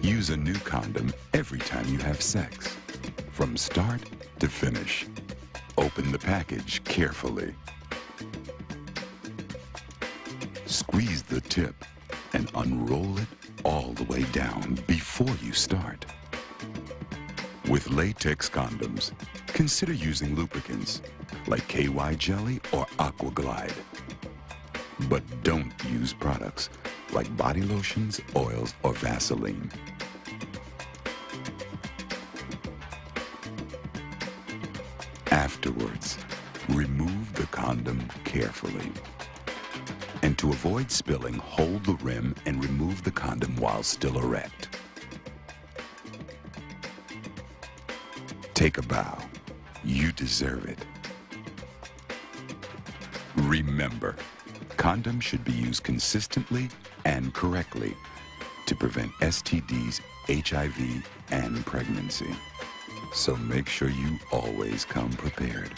Use a new condom every time you have sex, from start to finish. Open the package carefully. Squeeze the tip and unroll it all the way down before you start. With latex condoms, consider using lubricants like KY Jelly or Aqua Glide. But don't use products like body lotions, oils, or Vaseline. Afterwards, remove the condom carefully. And to avoid spilling, hold the rim and remove the condom while still erect. Take a bow. You deserve it. Remember, condoms should be used consistently and correctly to prevent STDs, HIV, and pregnancy. So make sure you always come prepared.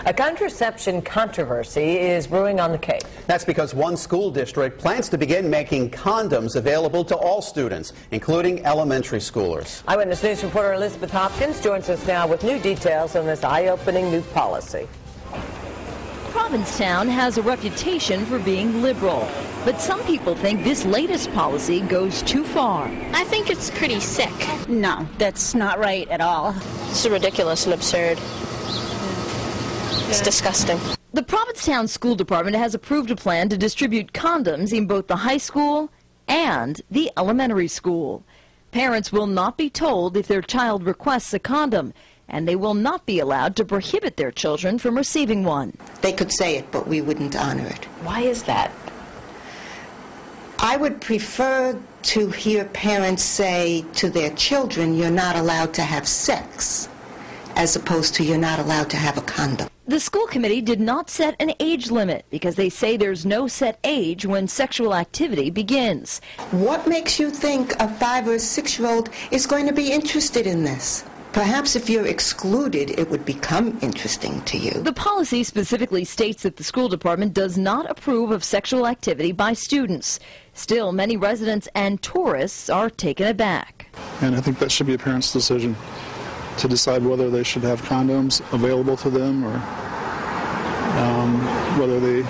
A contraception controversy is brewing on the Cape. That's because one school district plans to begin making condoms available to all students, including elementary schoolers. Eyewitness News reporter Elizabeth Hopkins joins us now with new details on this eye-opening new policy. Provincetown has a reputation for being liberal, but some people think this latest policy goes too far. I think it's pretty sick. No, that's not right at all. It's ridiculous and absurd. It's disgusting. The Provincetown School Department has approved a plan to distribute condoms in both the high school and the elementary school. Parents will not be told if their child requests a condom, and they will not be allowed to prohibit their children from receiving one. They could say it, but we wouldn't honor it. Why is that? I would prefer to hear parents say to their children, you're not allowed to have sex, as opposed to you're not allowed to have a condom. The school committee did not set an age limit because they say there's no set age when sexual activity begins. What makes you think a 5 or 6-year-old is going to be interested in this? Perhaps if you're excluded, it would become interesting to you. The policy specifically states that the school department does not approve of sexual activity by students. Still, many residents and tourists are taken aback. And I think that should be a parent's decision to decide whether they should have condoms available to them or whether they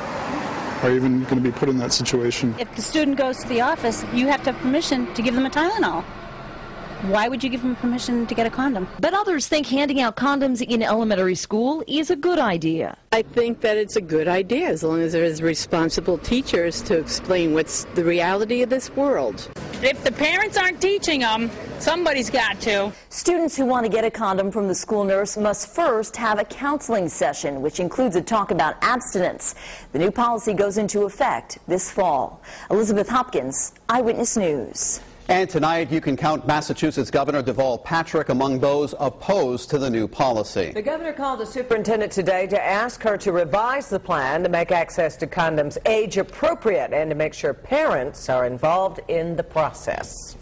are even going to be put in that situation. If the student goes to the office, you have to have permission to give them a Tylenol. Why would you give them permission to get a condom? But others think handing out condoms in elementary school is a good idea. I think that it's a good idea as long as there's responsible teachers to explain what's the reality of this world. If the parents aren't teaching them, somebody's got to. Students who want to get a condom from the school nurse must first have a counseling session, which includes a talk about abstinence. The new policy goes into effect this fall. Elizabeth Hopkins, Eyewitness News. And tonight, you can count Massachusetts Governor Deval Patrick among those opposed to the new policy. The governor called the superintendent today to ask her to revise the plan to make access to condoms age appropriate and to make sure parents are involved in the process.